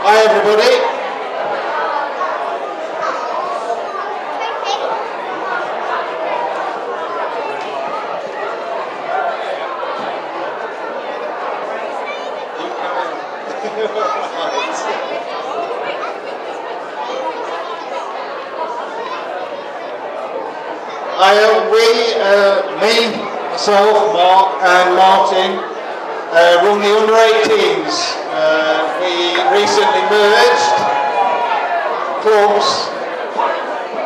Hi everybody. Me, myself, Mark and Martin run the under-18s. We recently merged clubs.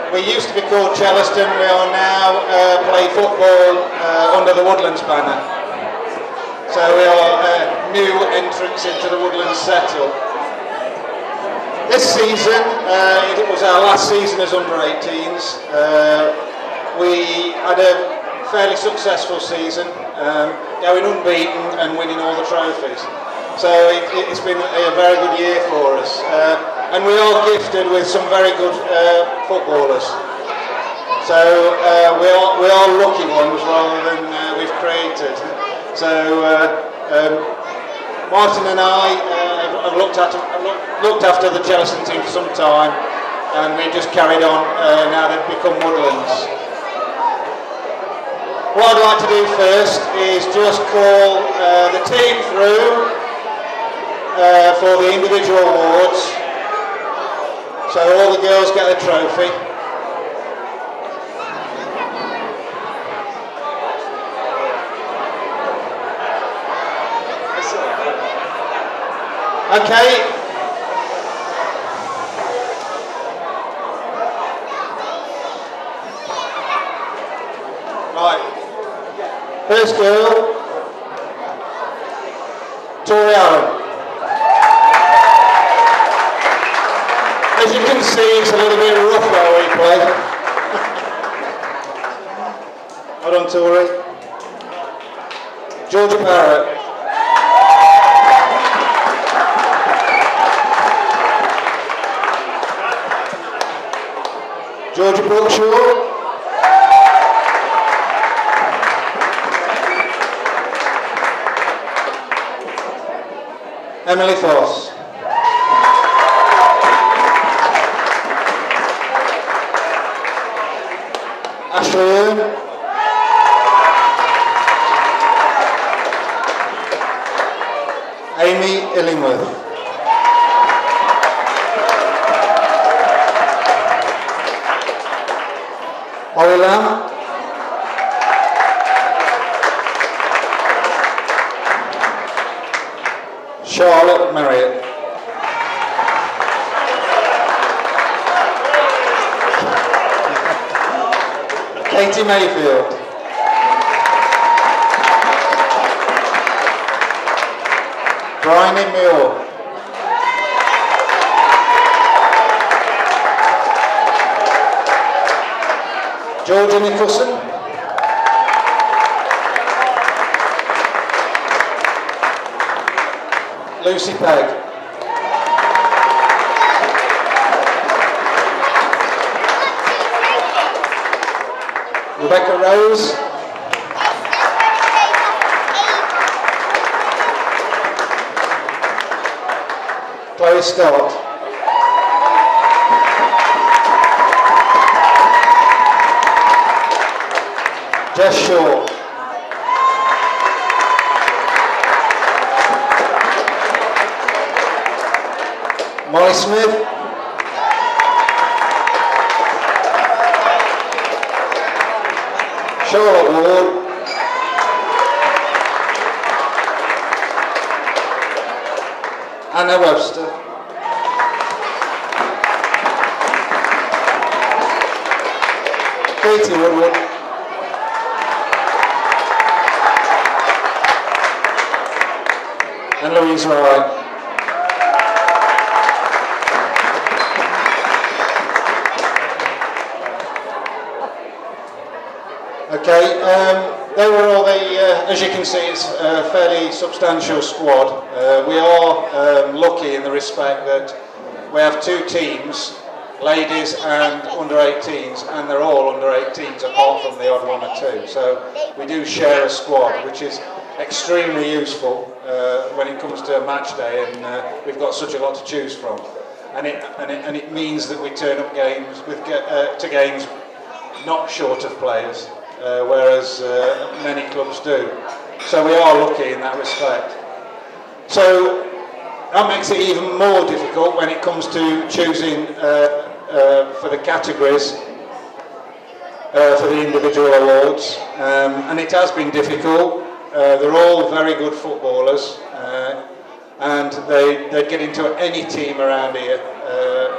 We used to be called Chellaston. We are now play football under the Woodlands banner. So we are new entrants into the Woodlands setup. This season, it was our last season as under-18s. We had a fairly successful season, going unbeaten and winning all the trophies. So it's been a very good year for us. And we are gifted with some very good footballers. So we are lucky ones rather than we've created. So Martin and I have looked after the Chellaston team for some time, and we just carried on. Now they've become Woodlands. What I'd like to do first is just call the team through for the individual awards. So all the girls get a trophy. Okay. Right. First girl, Tori Allen. As you can see, it's a little bit rough where we play. Hold on, Tori. Georgia Parrott. Georgia Brookshaw. Emily Foss. Ashley Earn. Amy Illingworth. Holly Lamb. Charlotte Marriott. Katie Mayfield. Bryony Muir. Georgia Nicholson. Lucy Pegg. Rebecca Rose. Chloe Scott. Jess Shaw. Molly Smith. Charlotte Ward. Anna Webster. Katie Woodward. And Louise Ryan. Okay, they were all as you can see, it's a fairly substantial squad. We are lucky in the respect that we have two teams, ladies and under-18s, and they're all under-18s apart from the odd one or two. So we do share a squad, which is extremely useful. when it comes to a match day, and we've got such a lot to choose from. And it means that we turn up games to games not short of players, whereas many clubs do. So we are lucky in that respect. So that makes it even more difficult when it comes to choosing for the categories, for the individual awards, and it has been difficult. They're all very good footballers, and they'd get into any team around here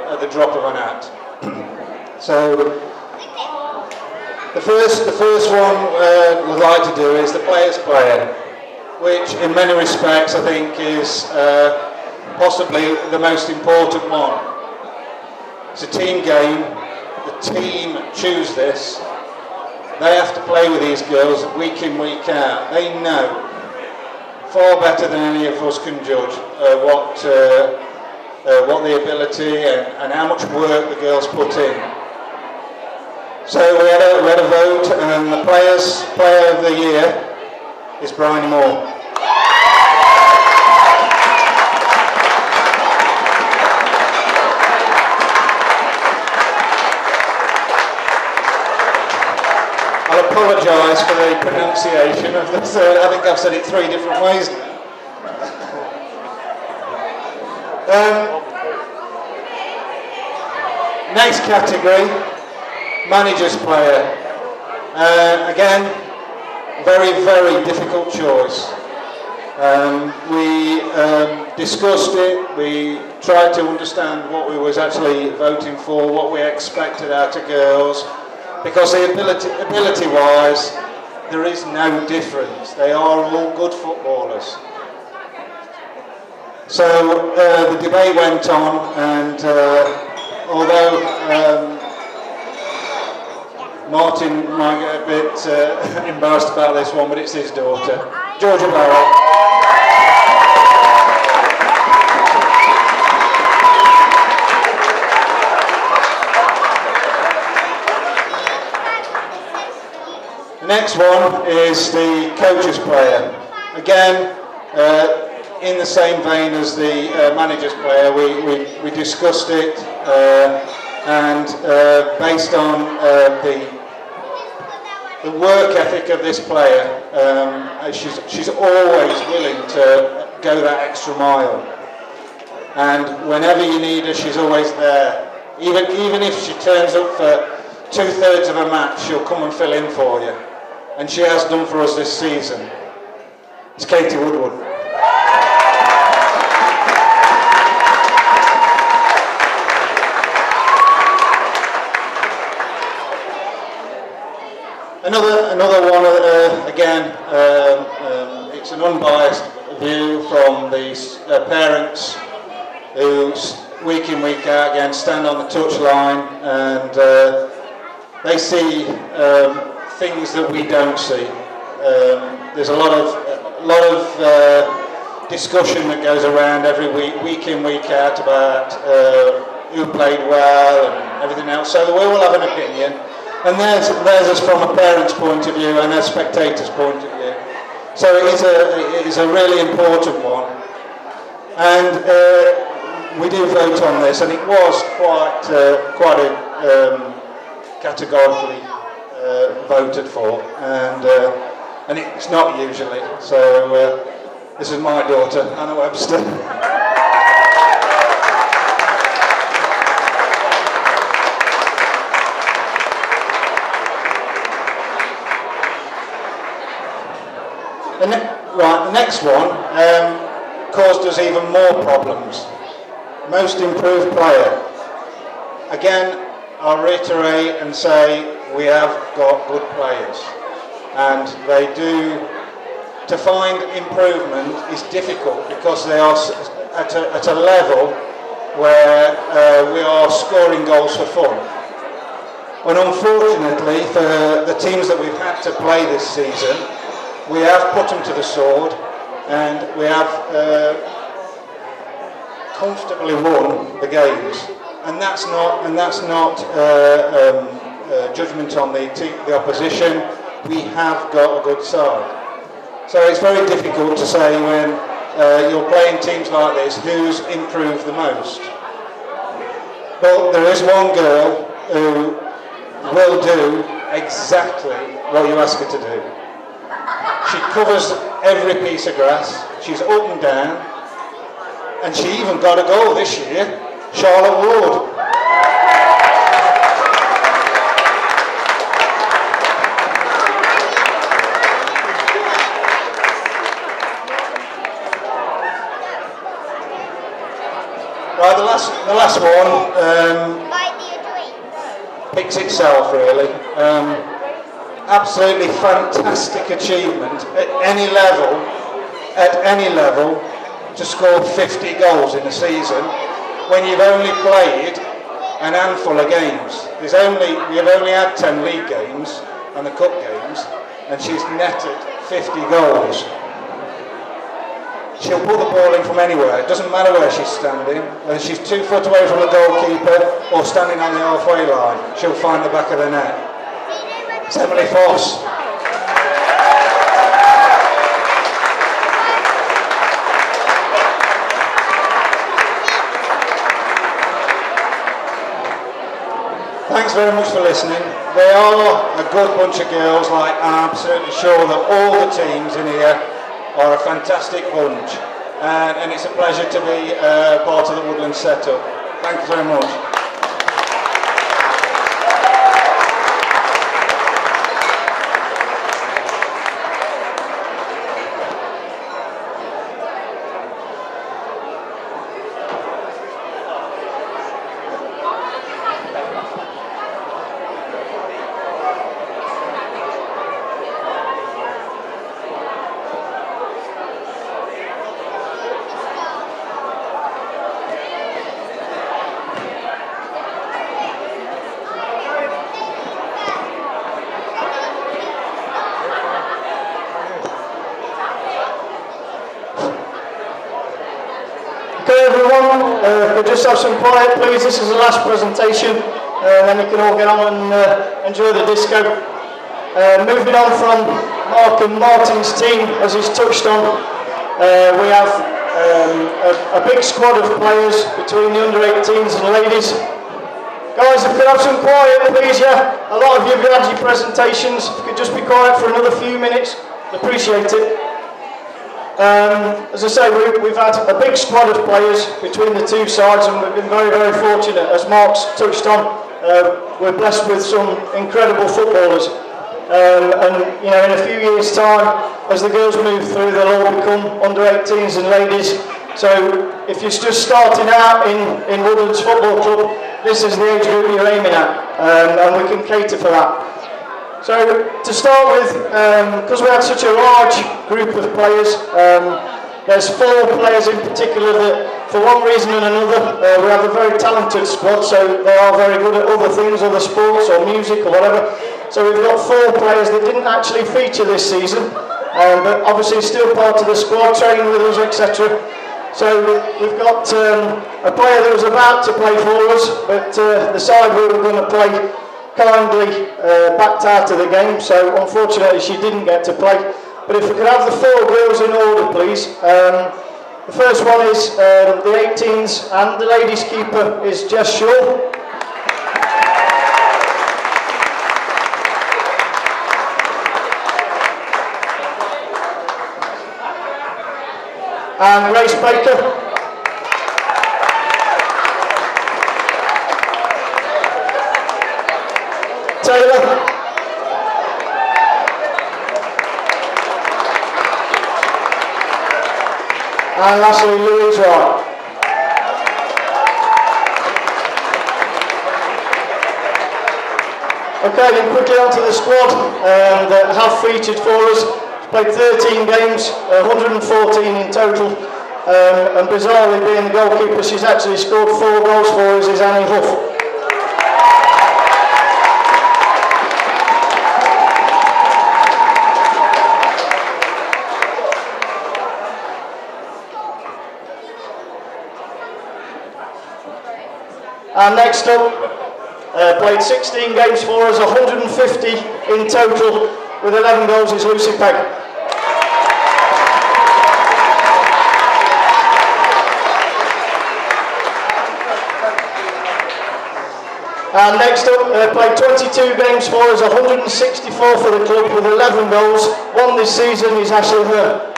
at the drop of an hat. So the first one we'd like to do is the player's player, which in many respects I think is possibly the most important one. It's a team game. The team choose this. They have to play with these girls week in, week out. They know far better than any of us can judge what the ability and how much work the girls put in. So we had a vote, and the player of the year is Bryony Moore. I'll apologise for the pronunciation of this. I think I've said it 3 different ways now. Next category, manager's player. Again, very, very difficult choice. We discussed it, we tried to understand what we was actually voting for, what we expected out of girls, because the ability-wise, there is no difference. They are all good footballers. So the debate went on, and although Martin might get a bit embarrassed about this one, but it's his daughter, Georgia Barrett. The next one is the coach's player. Again, in the same vein as the manager's player, we discussed it, and based on the work ethic of this player, she's always willing to go that extra mile. And whenever you need her, she's always there. Even if she turns up for 2/3 of a match, she'll come and fill in for you. And she has done for us this season. It's Katie Woodward. Another one, again, it's an unbiased view from the parents who week in, week out again stand on the touchline, and they see things that we don't see. There's a lot of discussion that goes around every week in, week out, about who played well and everything else. So we all have an opinion, and there's us from a parent's point of view and a spectator's point of view. So it is a really important one, and we do vote on this, and it was quite categorically voted for, and it's not usually. So this is my daughter, Anna Webster. The next one caused us even more problems. Most improved player. Again, I'll reiterate and say we have got good players, and they do. To find improvement is difficult because they are at a level where we are scoring goals for fun. And unfortunately, for the teams that we've had to play this season, we have put them to the sword, and we have comfortably won the games. And that's not judgment on the opposition. We have got a good side. So it's very difficult to say when you're playing teams like this, who's improved the most. But there is one girl who will do exactly what you ask her to do. She covers every piece of grass, she's up and down, and she even got a goal this year, Charlotte Ward. Right, the last one picks itself really. Absolutely fantastic achievement at any level, to score 50 goals in a season when you've only played an handful of games. You've only had 10 league games and the cup games, and she's netted 50 goals. She'll put the ball in from anywhere. It doesn't matter where she's standing, whether she's 2 foot away from the goalkeeper or standing on the halfway line, she'll find the back of the net. It's Emily Foss. Thanks very much for listening. They are a good bunch of girls, I'm absolutely sure that all the teams in here are a fantastic bunch, and it's a pleasure to be part of the Woodlands setup. Thank you very much. Just have some quiet, please. This is the last presentation, then you can all get on and enjoy the disco. Moving on from Mark and Martin's team, as he's touched on, we have a big squad of players between the under-18s and ladies. Guys, if you could have some quiet, please, yeah. A lot of you have had your presentations. If you could just be quiet for another few minutes, I'd appreciate it. As I say, we've had a big squad of players between the two sides, and we've been very, very fortunate. As Mark's touched on, we're blessed with some incredible footballers. And you know, in a few years' time, as the girls move through, they'll all become under-18s and ladies. So if you're just starting out in Woodlands Football Club, this is the age group you're aiming at, and we can cater for that. So to start with, because we had such a large group of players, there's 4 players in particular that, for one reason and another, we have a very talented squad, so they are very good at other things, other sports or music or whatever. So we've got 4 players that didn't actually feature this season, but obviously still part of the squad, training with us, etc. So we've got a player that was about to play for us, but the side we were going to play kindly backed out of the game, so unfortunately she didn't get to play. But if we could have the 4 girls in order, please. The first one is the 18s, and the ladies keeper is Jess Shaw. And Grace Baker. Taylor. And lastly, Louise Wright. Okay, then quickly onto the squad that have featured for us. Played 13 games, 114 in total, and bizarrely, being the goalkeeper, she's actually scored 4 goals for us, is Annie Huff. And next up, played 16 games for us, 150 in total, with 11 goals, is Lucy Pegg. And next up, played 22 games for us, 164 for the club with 11 goals. One this season is Ashley Hurd.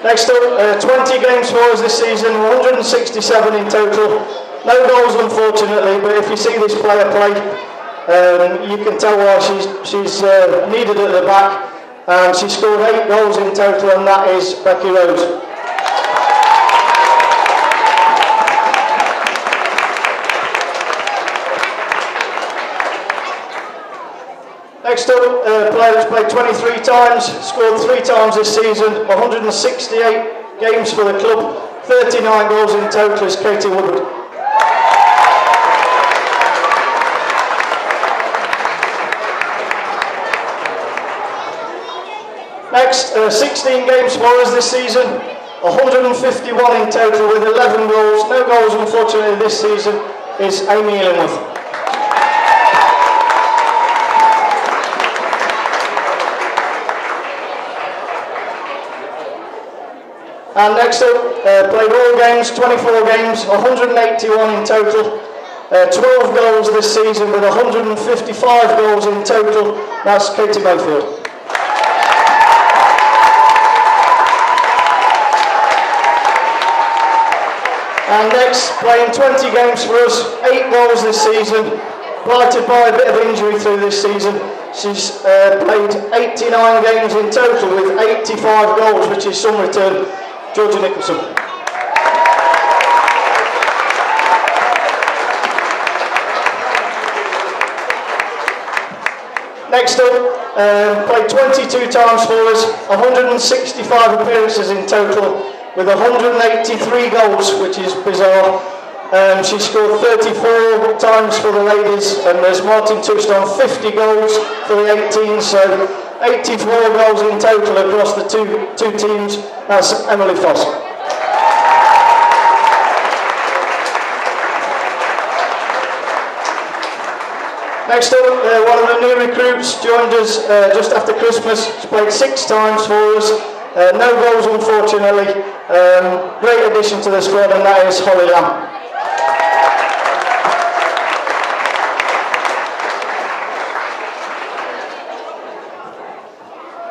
Next up, 20 games for us this season, 167 in total. No goals, unfortunately, but if you see this player play, you can tell why she's needed at the back. And she scored 8 goals in total, and that is Becky Rose. Next up, a player that's played 23 times, scored 3 times this season, 168 games for the club, 39 goals in total is Katie Woodward. Next, 16 games for us this season, 151 in total with 11 goals. No goals, unfortunately, this season is Amy Illingworth. And next up, played all games, 24 games, 181 in total, 12 goals this season with 155 goals in total. That's Katie Mayfield. And next, playing 20 games for us, 8 goals this season, blighted by a bit of injury through this season. She's played 89 games in total with 85 goals, which is some return. Georgia Nicholson. Next up, played 22 times for us, 165 appearances in total, with 183 goals, which is bizarre. She scored 34 times for the ladies, and as Martin touched on, 50 goals for the 18s, so 84 goals in total across the two teams. That's Emily Foss. Next up, one of the new recruits joined us just after Christmas. She's played 6 times for us. No goals, unfortunately. Great addition to the squad, and that is Holly Lamb.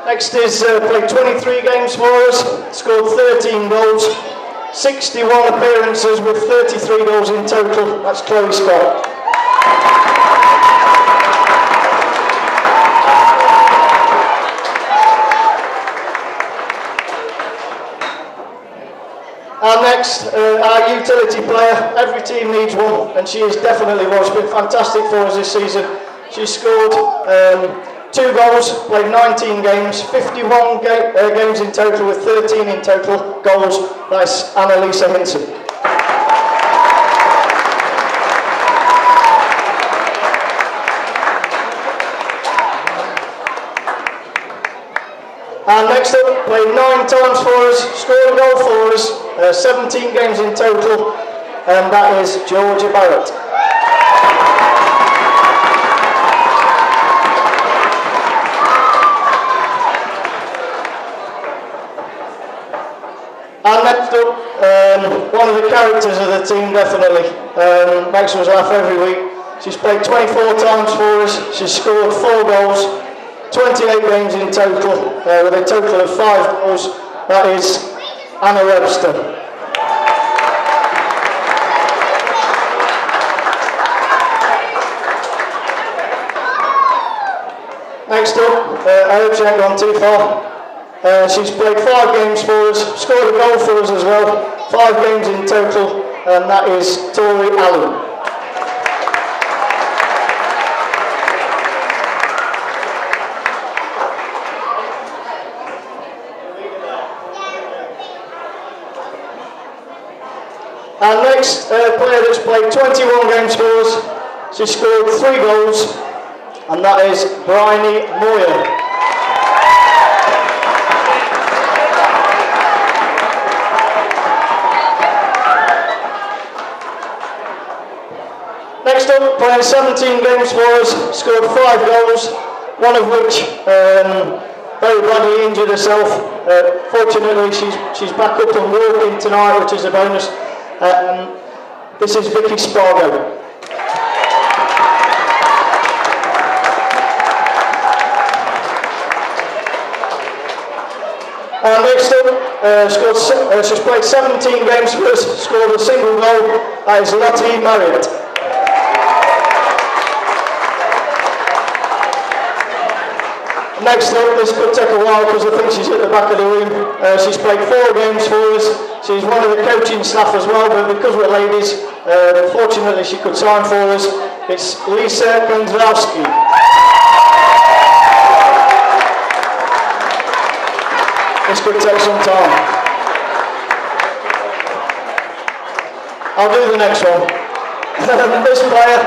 Next is played 23 games for us, scored 13 goals, 61 appearances with 33 goals in total. That's Chloe Scott. And next, our utility player. Every team needs one, and she is definitely one. She's been fantastic for us this season. She scored 2 goals, played 19 games, 51 games in total with 13 in total goals. That's Annalisa Hinson. And next up, played 9 times for us, scored a goal for us, 17 games in total, and that is Georgia Barrett. And next up, one of the characters of the team, definitely. Makes us laugh every week. She's played 24 times for us. She's scored 4 goals, 28 games in total, with a total of 5 goals. That is Anna Webster. Next up, I hope she ain't gone too far. She's played 5 games for us, scored a goal for us as well, 5 games in total, and that is Tori Allen. And next, player that's played 21 games for us, she scored 3 goals, and that is Bryony Moyer. Next up, playing 17 games for us, scored 5 goals, one of which very badly injured herself. Fortunately, she's back up and walking tonight, which is a bonus. This is Vicky Spargo. And next up, she's played 17 games for us, scored a single goal. That is Lottie Marriott. Next up, this could take a while because I think she's at the back of the room. She's played 4 games for us. She's one of the coaching staff as well, but because we're ladies, fortunately she could sign for us. It's Lisa Kondrowski. This could take some time. I'll do the next one. This player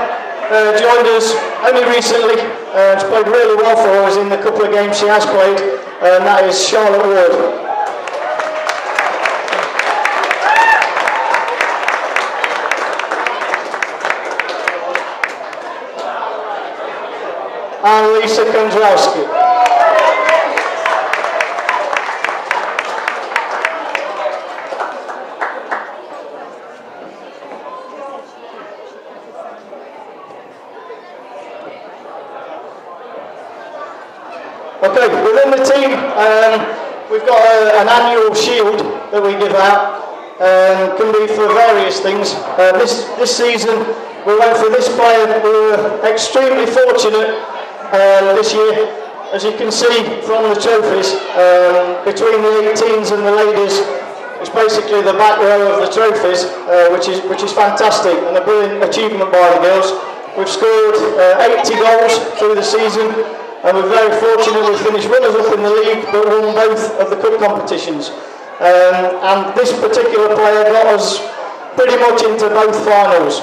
joined us only recently. She's played really well for us in the couple of games she has played, and that is Charlotte Ward. And Lisa Kondrowski. Okay, within the team, we've got an annual shield that we give out. Can be for various things. This season, we went for this player. We were extremely fortunate this year. As you can see from the trophies, between the 18s and the ladies, it's basically the back row of the trophies, which is fantastic and a brilliant achievement by the girls. We've scored 80 goals through the season. And we're very fortunate we finished runners-up in the league, but won both of the cup competitions. And this particular player got us pretty much into both finals.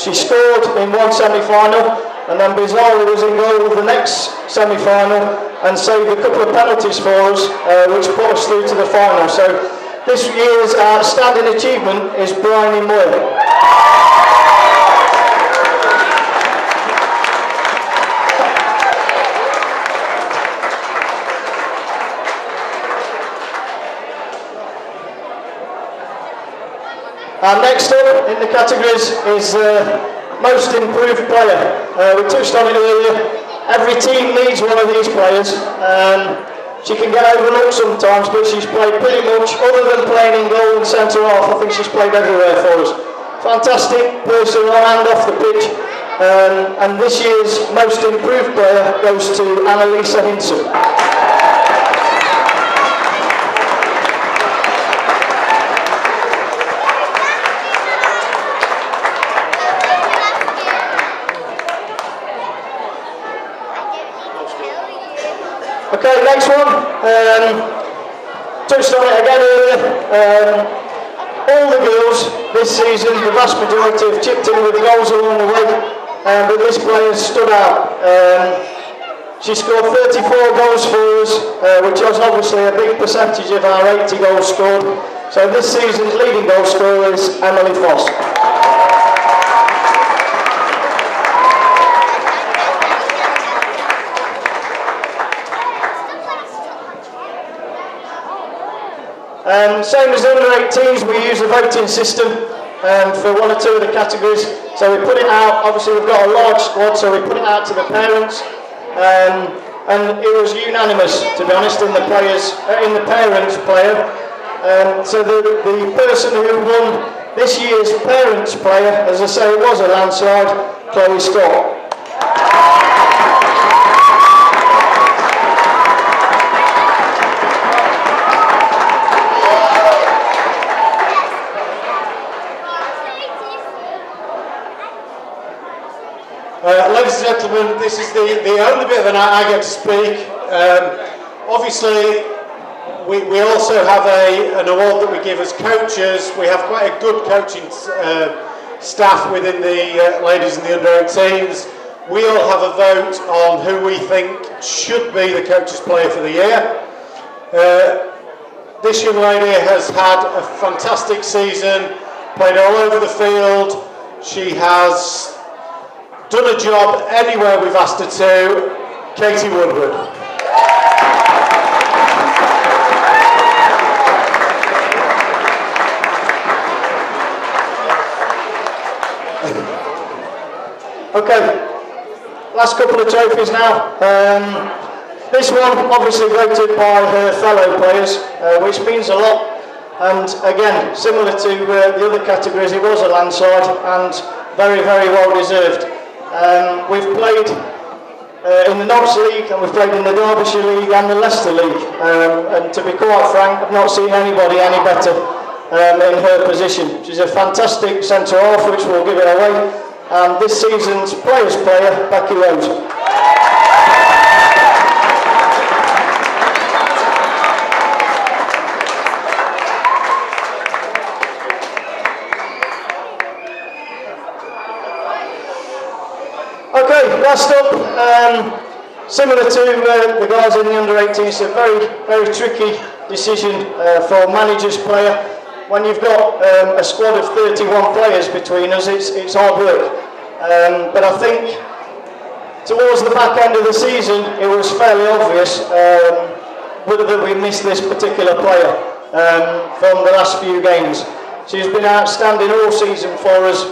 She scored in one semi-final, and then bizarrely was in goal the next semi-final, and saved a couple of penalties for us, which put us through to the final. So this year's outstanding achievement is Bryony Moyle. And next up in the categories is most improved player. We touched on it earlier. Every team needs one of these players. She can get overlooked sometimes, but she's played pretty much, other than playing in goal and centre half, I think she's played everywhere for us. Fantastic person on and off the pitch. And this year's most improved player goes to Annalisa Hinson. Okay, next one. Touched on it again earlier. All the girls this season, the vast majority have chipped in with goals along the way, but this player stood out. She scored 34 goals for us, which was obviously a big percentage of our 80 goals scored. So this season's leading goal scorer is Emily Foss. Same as under 18s, we use a voting system for one or two of the categories. So we put it out, obviously we've got a large squad, so we put it out to the parents. And it was unanimous, to be honest, in the parents player. So the person who won this year's parents player, as I say, it was a landslide, Chloe Scott. Ladies and gentlemen, this is the only bit of the night I get to speak. Obviously, we also have an award that we give as coaches. We have quite a good coaching staff within the ladies and the under 18s. We all have a vote on who we think should be the coach's player for the year. This young lady has had a fantastic season, played all over the field. She has done a job anywhere we've asked her to. Katie Woodward. Okay, last couple of trophies now. This one obviously voted by her fellow players, which means a lot. And again, similar to the other categories, it was a landslide and very, very well deserved. We've played in the Notts League, and we've played in the Derbyshire League and the Leicester League. And to be quite frank, I've not seen anybody any better in her position. She's a fantastic centre half, which will give it away. And this season's players' player, Becky Rose. Okay, last up, similar to the guys in the under-18, it's a very, very tricky decision for a manager's player. When you've got a squad of 31 players between us, it's hard work. But I think towards the back end of the season, it was fairly obvious that we missed this particular player from the last few games. She's been outstanding all season for us.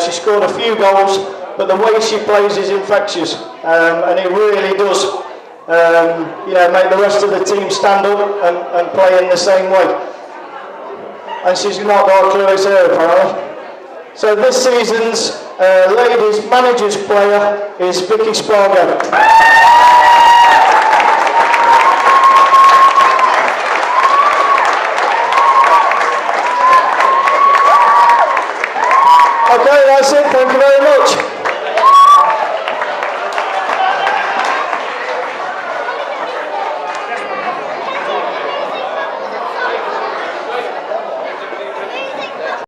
She scored a few goals, but the way she plays is infectious, and it really does make the rest of the team stand up and play in the same way. And she's not got a clue it's her, apparently. So this season's ladies' manager's player is Vicky Spargo.